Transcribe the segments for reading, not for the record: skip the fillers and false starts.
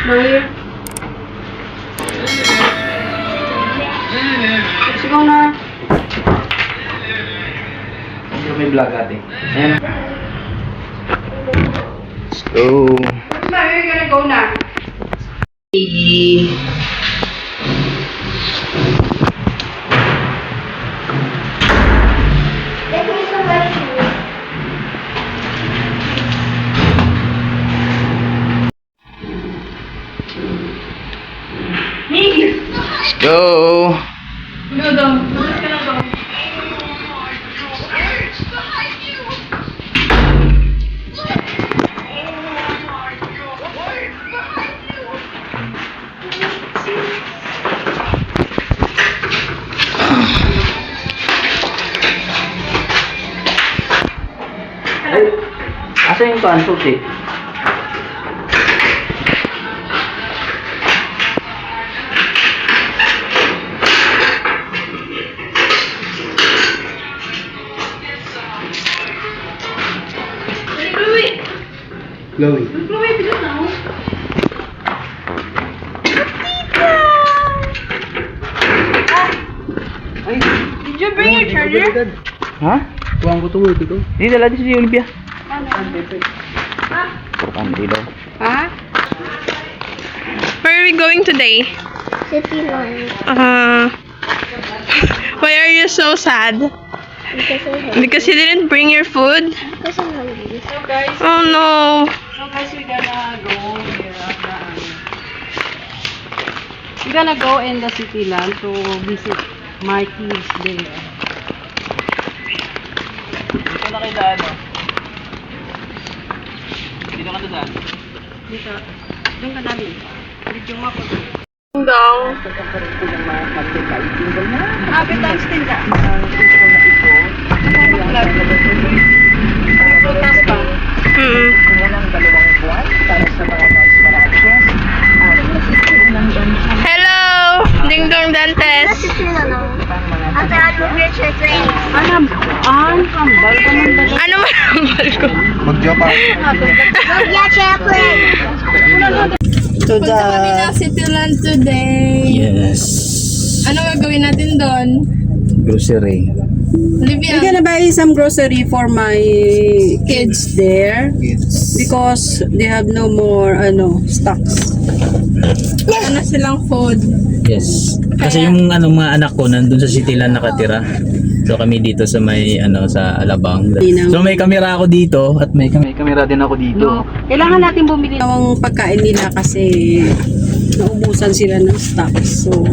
Here. Let's go na. Hindi may vlog ate. Ayan. Let's go. Where are you gonna go na? Let's go. Go down. Let's go. Ay, asa yung pansot eh? Chloe. Ay, did you bring your charger? Ha? Tuwang ko tungo dito. Hindi dala din si Olympia. Ano? Hindi daw. Huh? Where are we going today? City Line. Why are you so sad? Because I'm hungry. Because you didn't bring your food? Because I'm hungry. Oh no. So guys, we're gonna go in the city land to visit my kids there. Dito na kayo daan, no? Dito ka na daan. Dito. Doon ka namin. Video mo ako. Dong. Happy times din ka. Butas pa. Hello! Ding Dong Dantes. City Line. After I move your chair train. Hambal ka man talaga. Ano ba ang ko? Mag-joke pa. Yeah, chair plane. To Punta kami ng Cityland today. Yes. Ano gagawin natin doon? Grocery. Olivia? I'm gonna buy some grocery for my kids there because they have no more stocks. Wala na silang food. Yes. Kasi yung mga anak ko nandun sa Cityland nakatira. So kami dito sa may sa Alabang. So may camera ako dito at may camera din ako dito. No, kailangan natin bumili ng pagkain nila kasi naubusan sila ng stocks. So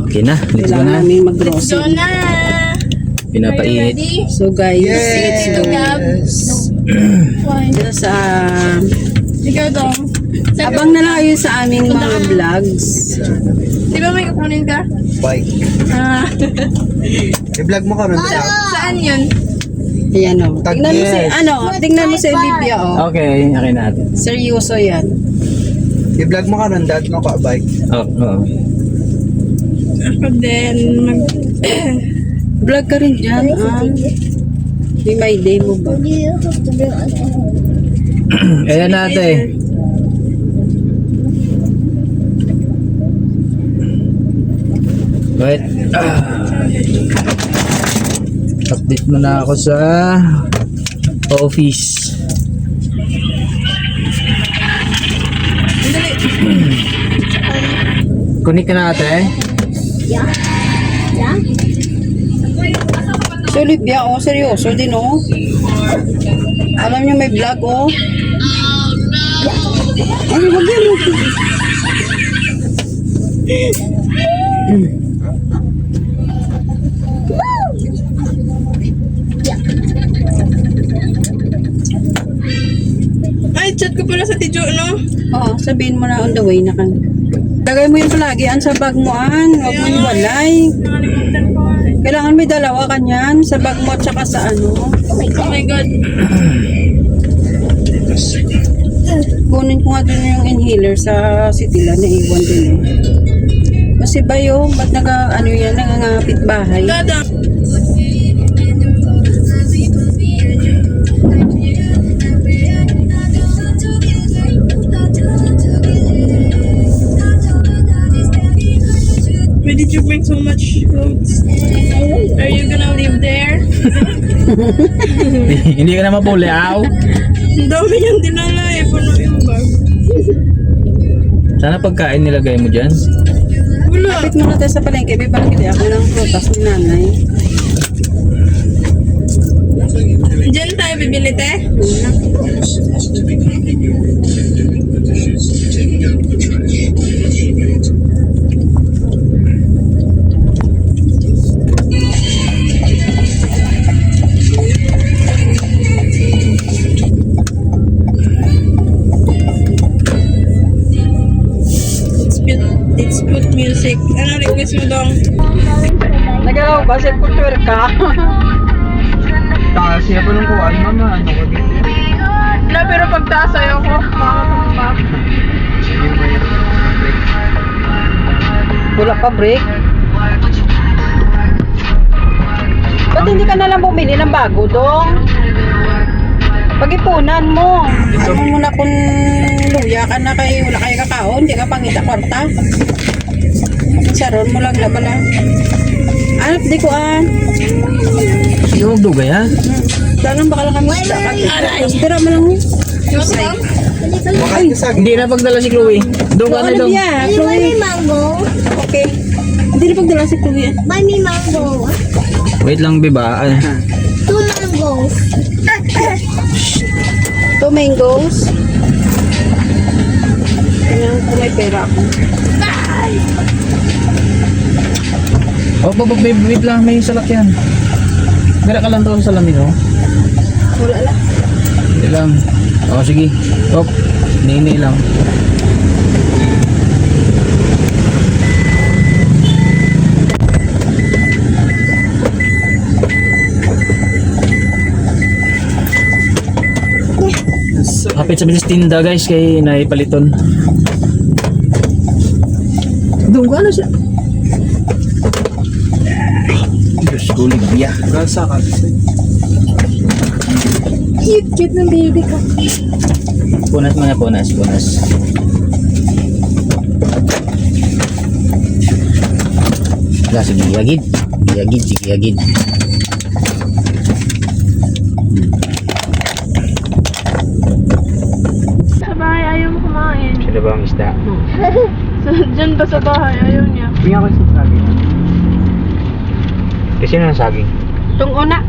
Okay na. Let's go kailangan na. namin Let's go mag-grocery. na! Pinapainit. So guys, let's go. Dito sa Ikaw dong. abang na lang kayo sa aming mga vlogs. Di ba may kukunin ka? Bike. Ah. I-vlog mo ka ron sa... Saan yun? Ayan o. Tingnan mo si, Yes. tingnan mo si Olivia o. Okay, okay natin. Seryoso yan. I-vlog mo ka ron dad mo ka bike. Oo. Ako din. Vlog ka rin dyan. May day mo ba? You have to bring Ayan natin. Wait. Update mo na ako sa office. Connect ka na ate. Yeah. Si Olivia o. Seryoso din o. Alam niyo may vlog o. Ay, wag yan o. Ay, chat ko pala sa Tijo, no? Oo, sabihin mo na on the way na kan. Lagay mo yung palagi sa bag mo an. Huwag mo iwalay. Kailangan may dalawa kanyan sa bag mo at saka sa ano. Oh my God. Kunin ko nga din yung inhaler sa Cityland na iwan din eh. Kasi bayo, ba't nangangapit bahay? Dada. did you bring so much clothes? Are you gonna live there? Hindi ka na mapuli, aw. Ang dami niyang dinala eh. Puno yung bag. Sana pagkain nilagay mo dyan. Wala. Kapit mo na tayo sa palengke. May palengke ako ng prutas ni nanay. Diyan tayo bibili, te? It's good music. Ano request mo dong? Nagalaw ba? Sa kultur ka? Kasi pa nung kuwan, mama, ano ko dito? Wala, pero pagtaas ayoko. Mama. Wala pa break. Ba't hindi ka nalang bumili ng bago, dong? Pag-ipunan mo. Ano mo na kung luya ka na kay wala kayo kakao, hindi ka pangita kwarta. Saron mo lang na pala. Anap di ko Sige, magdugay ha. Dalang baka lang kami sa tira mo lang. Ay, Hindi na pagdala si Chloe. Duga na ano daw. biya? You want me mango? Okay. Hindi na pagdala si Chloe. Buy me mango. Wait lang, biba. 2 mangoes. 2 mangoes. Kailangan ko may pera ako. Wait lang, may salakyan. Gara ka lang doon sa salamin, oh. Wala lang. Hindi lang. Oh, sige. Op, nini lang. Kapit sa bilis tinda guys kay naipaliton. Doon ka na siya. Diyos ko, Libya. Gasa ka. Cute ng baby ko. Punas mga punas. Sige, agid. Sa bahay ayaw mo kumain. Sino ba ang isda? Diyan ba sa bahay? Ayaw niya. Tingnan ko sa sabi. Kasi sino ang saging? Itong una.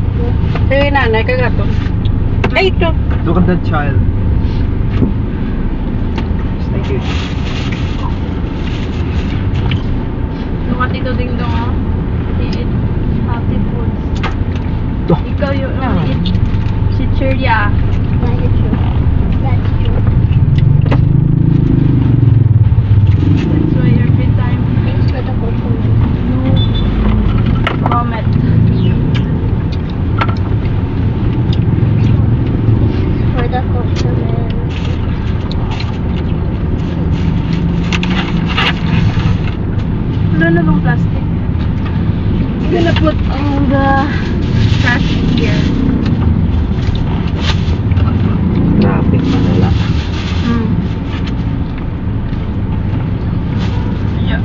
Kaya nanay kagaton. Ay, ito. Look at that child. Thank you. Yung Tito Ding Dong, oh. Eat healthy foods. Ikaw yung eat chichirya. That is true. That's true. That's why every time Thanks for the compliment. you vomit. For the compliment. Wala na bang plastic? I'm gonna put all the trash here. Traffic Manila. Yeah.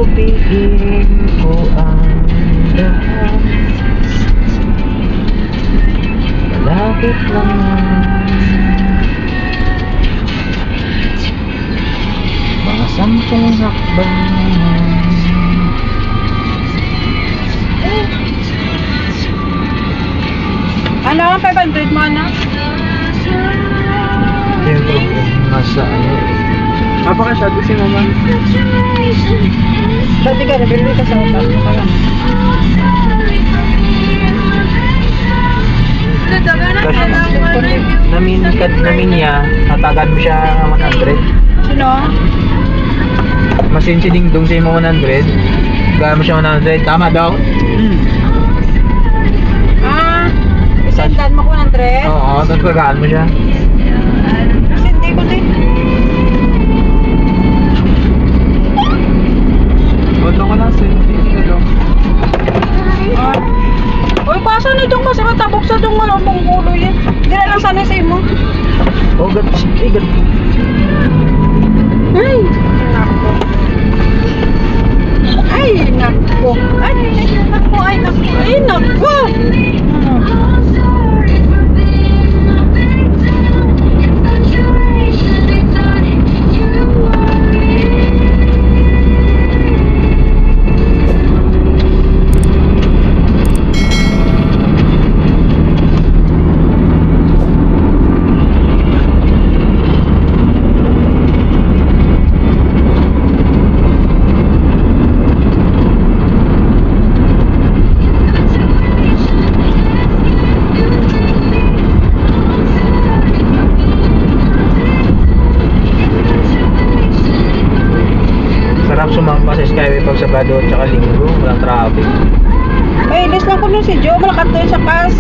Uupiin ko ang lahat. Malapit lang mga 10 hakbang. Ano? 500 mo, ano? Yung nasa ano. Napaka-shadow si mama. Dati ka, nabili ka sa utak. Namin niya, tatagan mo siya ng 100. Sino? Masin si Ding Dong sa mo 100. Gaya mo siya 100. Tama daw? Ah, isendan mo ko 100? Oo, tapos gagaan mo siya. Hindi ko din. Boto ko lang sa'yo. Ah. Uy, pasa na itong kasi matabok sa itong malambong ulo yan. Hindi na lang sana sa'yo mo. Oh, gat. Ay, gat. Ay! Nako. Ay, nako. Ay, nako. Ay, nako. Ay, nako. Sarap sumampa sa Skyway pag Sabado at saka Linggo. Walang traffic. Ay, list lang ko nun si Joe. Malakat to yung sa kas.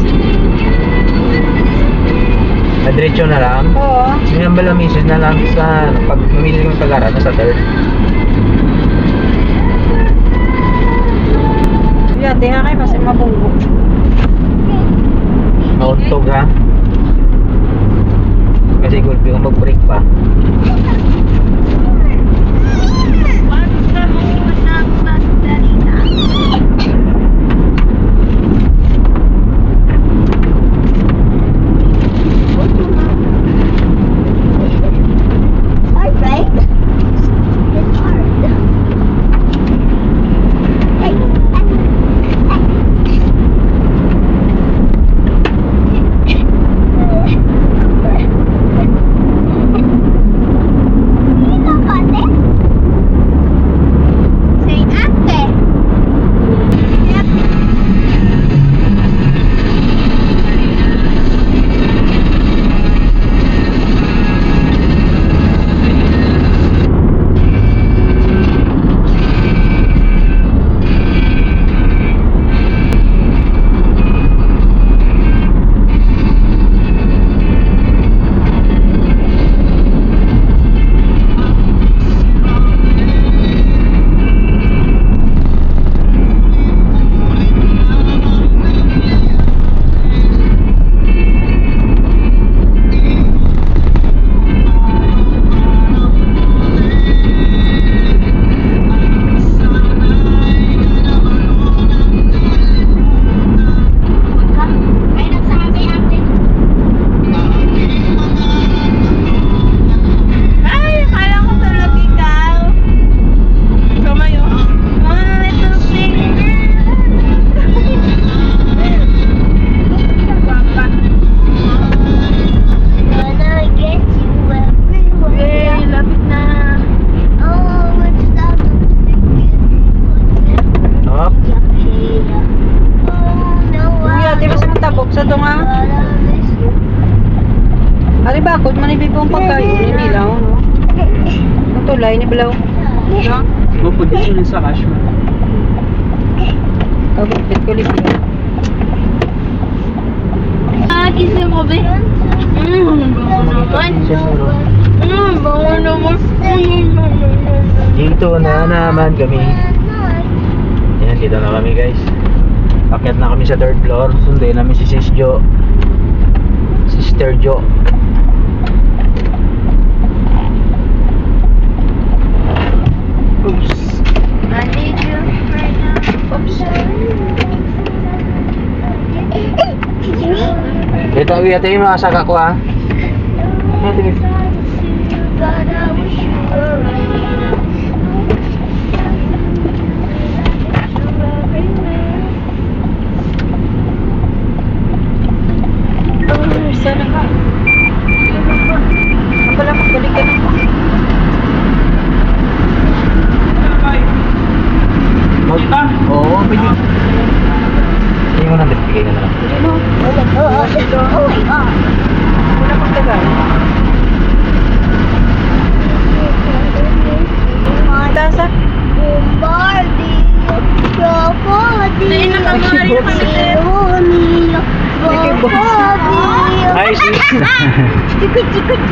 Diretso na lang. Oo. Yung balamisis na lang sa pag mamili ng pag-aral na sa third. Yate ha kayo kasi mabunggo. Mauntog ha. Kasi gulpi kung mag-break pa. Alright. It's hard. Hey, say ate. Ay, nagsabi ate. Ay, akala ko talaga ikaw. Kamayo. Mama, may tubig. Papa. Gonna get you everywhere. Yay, lapit na. Oh, it's not a Up. Oh, no, Uy, ate ba sa matabok sa ito nga? Ari bakod, manibibong pagkain. Nilaw, no? Ang tulay, nibilaw. No? Mapudisyon sa cash mo. Kabupit ko lipiya. Gising mo ba? Bango naman. Bango naman. Dito na naman kami. Yan, dito na kami guys. Akyat na kami sa third floor. Sunduin namin si Sis Jo. Sister Jo. Oops. I need you right now. Oops. Dito, ate yung mga saka ko ha. Ate, But I wish you were right. Sana ka. Pala magbalik ka na. Oo, pwede. Hindi mo na, bigay ka na lang. Oh my god. Wala pang tagal. Tasa? Bombardier, crocodile, Ironia, crocodile. Ay, sis.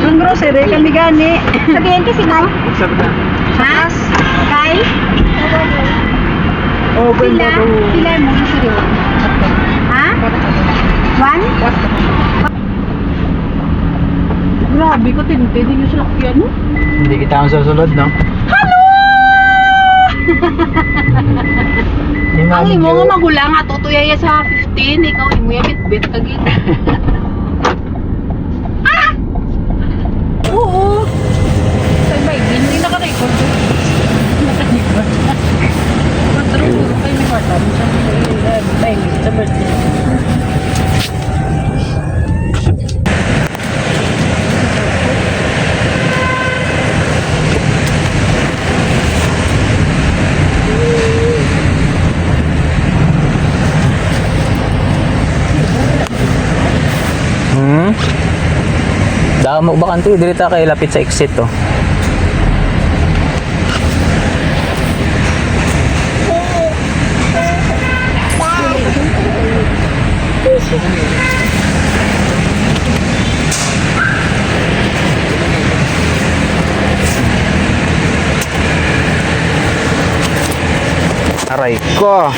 Ang grocery kami gani. Sabihin kasi mo. Magsab na. Sakas. Kay? Oh, Pila? Pila mo yung sariwa. Ha? One? Grabe ko, tinutedi nyo sa lakyan mo. Hindi kita ang susunod, no? Ang imo nga magulang at tutuyaya sa 15, ikaw imo ya bit-bit kagit. Ah! Oo. Say bay, hindi na ka-record. Naka-record. Matro, kay may kwarta mo sa time sa birthday. Damo ba kanto diri ta kay lapit sa exit to. Aray ko.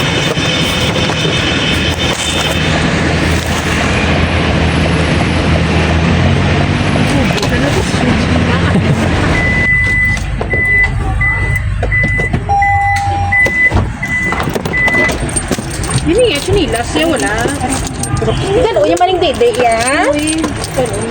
Yun yung chinilas niya, wala. Gano'n yung maling dede yan. Gano'n.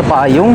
Payung.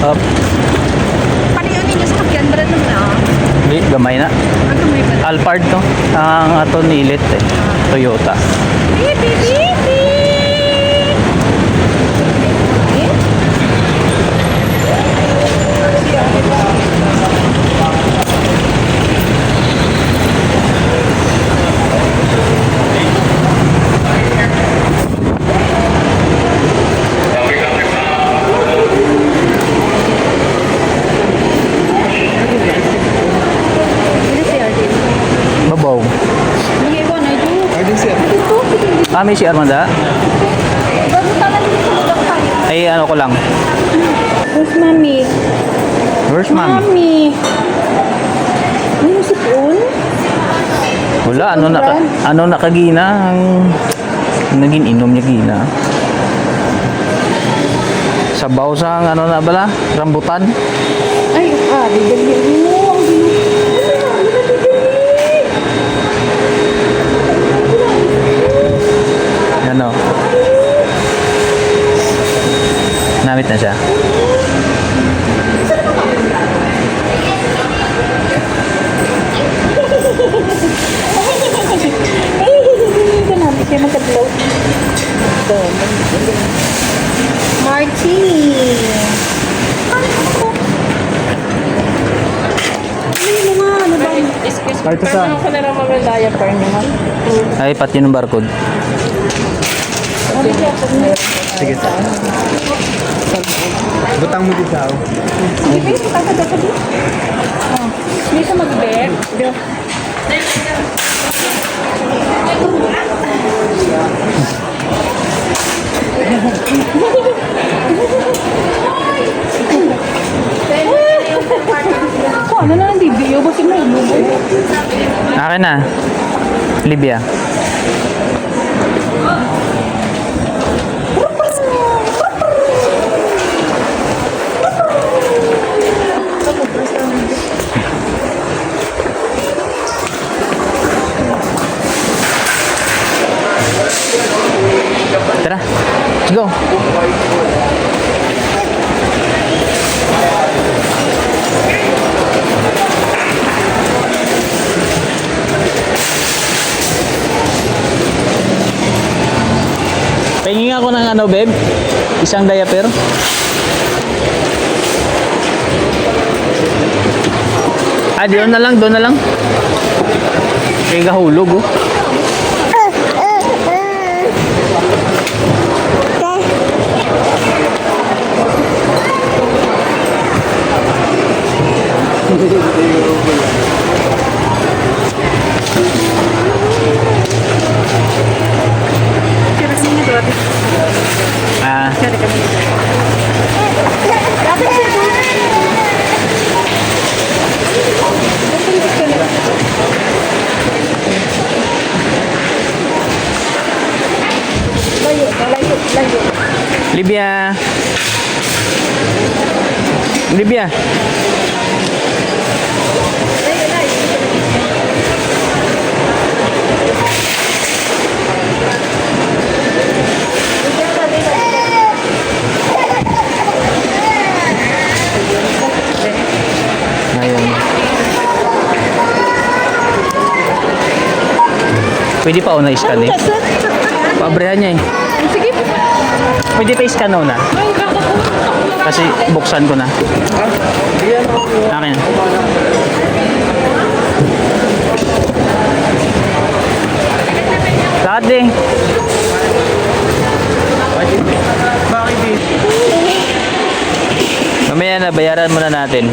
Up. Paniunin niyo sa kapyan, brad naman na. Di, gamay na. Ang kamay ba? Alphard to. Ang ato nilit eh. Toyota. Beep, beep, beep, beep. Ah, may si Armanda? Ay, ano ko lang. Where's mommy? Where's mom? Mommy! Ano yung sipon? Wala, ano nakagina ang naging inom niya gina. Sabaw sa ano na bala? Rambutan. Ay, bibili mo. Ano? Namit na siya. Kanami kayo magkadlaw. Martini. Ano nga, ano ba? Ito sa... Ako na lang mamandaya pa rin naman. Ay, pati yung barcode. Sige. Butang mo dito ako. Sige, kakada ka dito. Hindi ka mag-bear. Kung ano na lang video, basin mo yung lubo. Akin na. Libya. Tara. Let's go. Pahingin ako ng ano, babe? Isang diaper? Ah, doon na lang, doon na lang. Kaya kahulog, oh. Ah, Libya. Libya. Ngayon. Pwede pa o na-scan eh. Pabrehan niya eh. Sige. Pwede pa i-scan na. Kasi buksan ko na. Akin. Lahat din. Mamaya na, bayaran muna natin.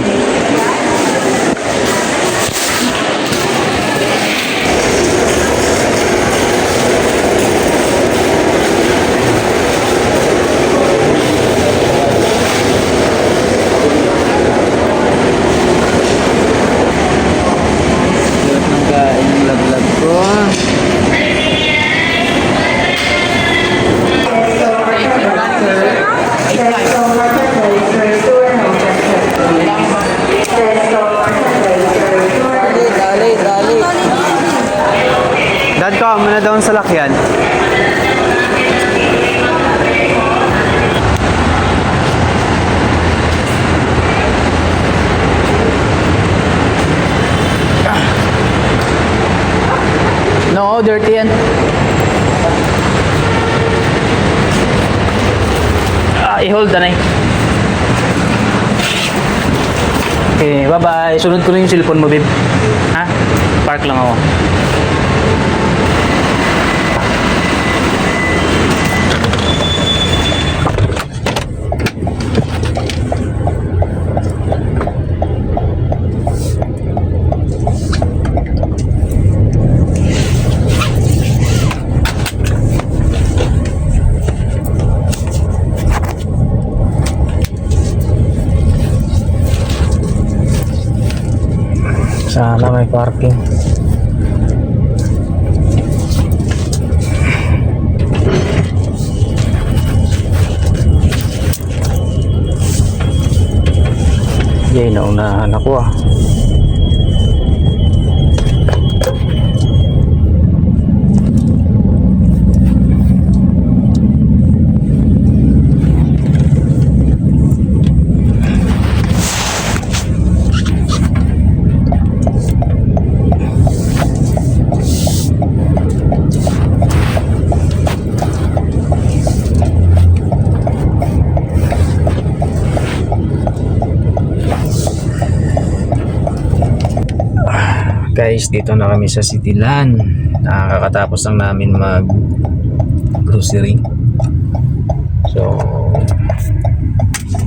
Dad ko, muna doon sa lakyan. No, dirty yan. I-hold na eh. Okay, bye-bye. Sunod ko na yung cellphone mo, babe. Ha? Park lang ako. Sana may parking. Yay, naunahan ako ah. Guys, dito na kami sa Cityland. Nakakatapos lang namin mag grocery. So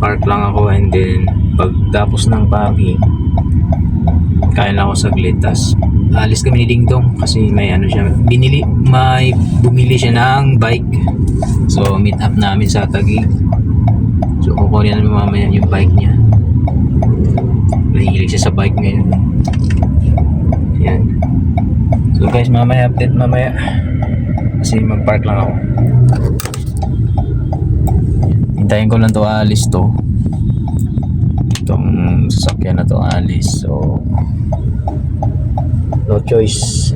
park lang ako, and then pagtapos ng parking kain lang ako saglit, tas alis kami ni Ding Dong kasi may ano siya, may bumili siya ng bike. So meet up namin sa Taguig. So kukunin namin mamaya yung bike niya. Nahihilig siya sa bike ngayon. Yan. So guys, mamaya update mamaya kasi mag-park lang ako. Hintayin ko lang to alis to. Itong sasakyan na to alis. So no choice.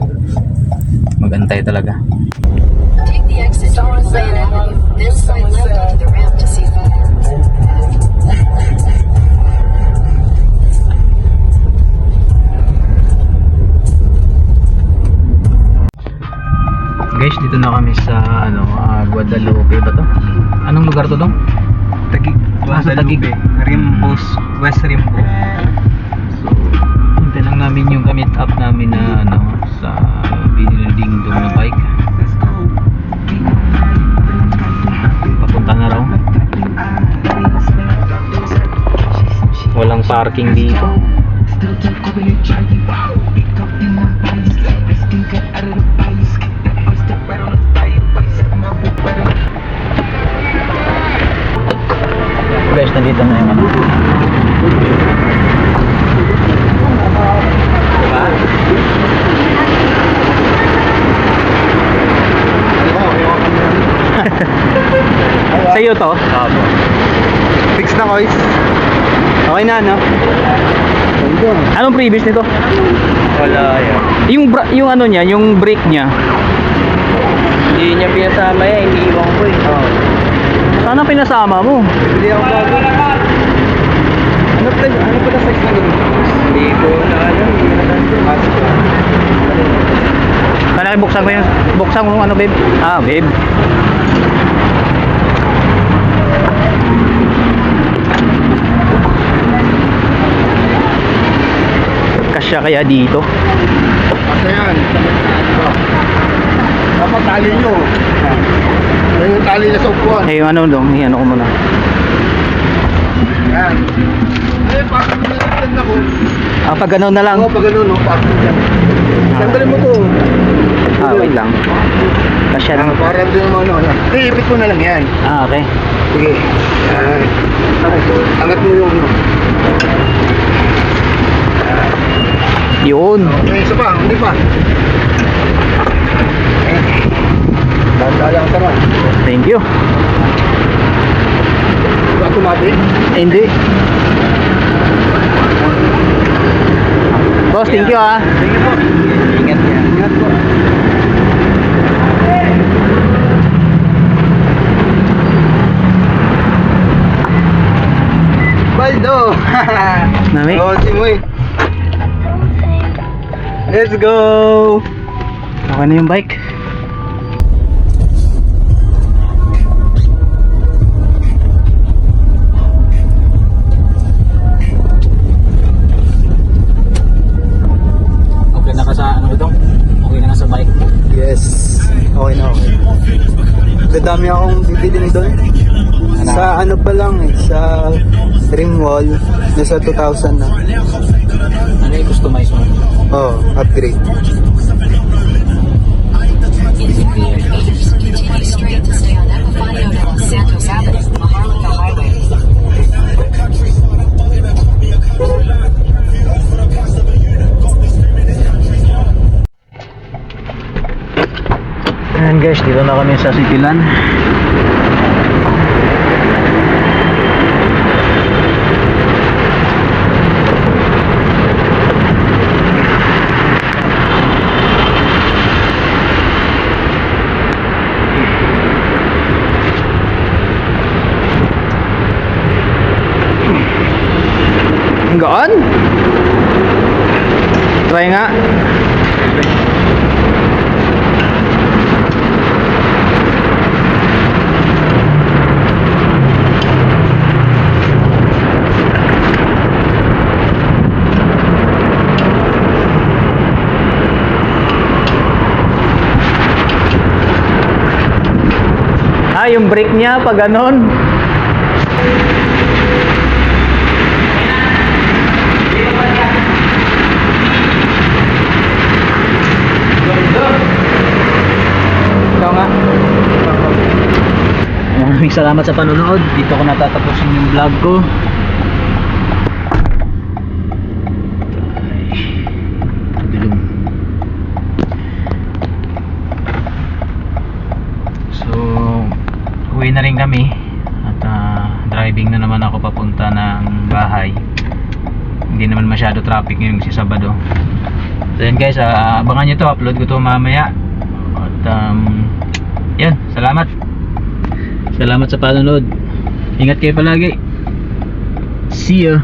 Magantay talaga. Take the exit on Main Avenue, then slide left onto the ramp to Seafood. Guys, dito na kami sa Guadalupe ba to? Anong lugar to dong? Taguig, Sa Taguig. Rimbos, West Rimbo. So, hintay lang namin yung meet up namin na sa Ding Dong na bike. Papunta na raw. Walang parking dito. Guys, nandito na yung sa'yo to? Fix na, guys. Okay na, no? Anong previous nito? Wala yan. Yung ano niya, yung brake niya. Hindi niya pinasama yan, hindi iwan ko eh. Sana pinasama mo. Hindi ako bago. Ano pala size na ganun? Hindi ko na alam. Hindi na alam. Kailangan buksan ko yung ano, babe? Ah, babe. Kasya kaya dito? Kasi yan. Dapat tali nyo. Yung tali na sa upuan. Eh, yung ano dong, ano ko muna. Yan. Eh, parang nilagyan ako. Ah, pag gano'n na lang. Oo, pag gano'n, no? Parang dyan. Tanggalin mo to. Ah, wait lang. Kasya lang. Parang din mo ano. Eh, ipit mo na lang yan. Ah, okay. Sige. Yan. Angat mo yung ano. Yun. Eh, isa pa. Hindi pa. Dahil ang tama. Thank you. Automatic. Hindi. Boss, thank you ah. Sige po. Ingat yan. Ingat po. Baldo! Nami? Oh, si Moy. Let's go! Okay na yung bike. Okay na ka sa ano itong? Okay na ka sa bike mo? Yes. Okay na okay. Dadami akong bibilin doon. Sa ano pa lang eh, sa rim wall, nasa 2,000 na. Ano yung customize mo? Oh, upgrade. Continue straight to stay on Epifanio de Los Santos Avenue, Maharlika Highway. Dito na kami sa Cityland. Gaan? Try nga. Yung brake niya pag ganon. Ikaw nga. Maraming salamat sa panonood. Dito ko natatapusin yung vlog ko. Dilim. So, uwi na rin kami at driving na naman ako papunta ng bahay. Hindi naman masyado traffic ngayong si Sabado. So yun guys, abangan nyo to, upload ko to mamaya. At yan, salamat sa panonood. Ingat kayo palagi. See ya.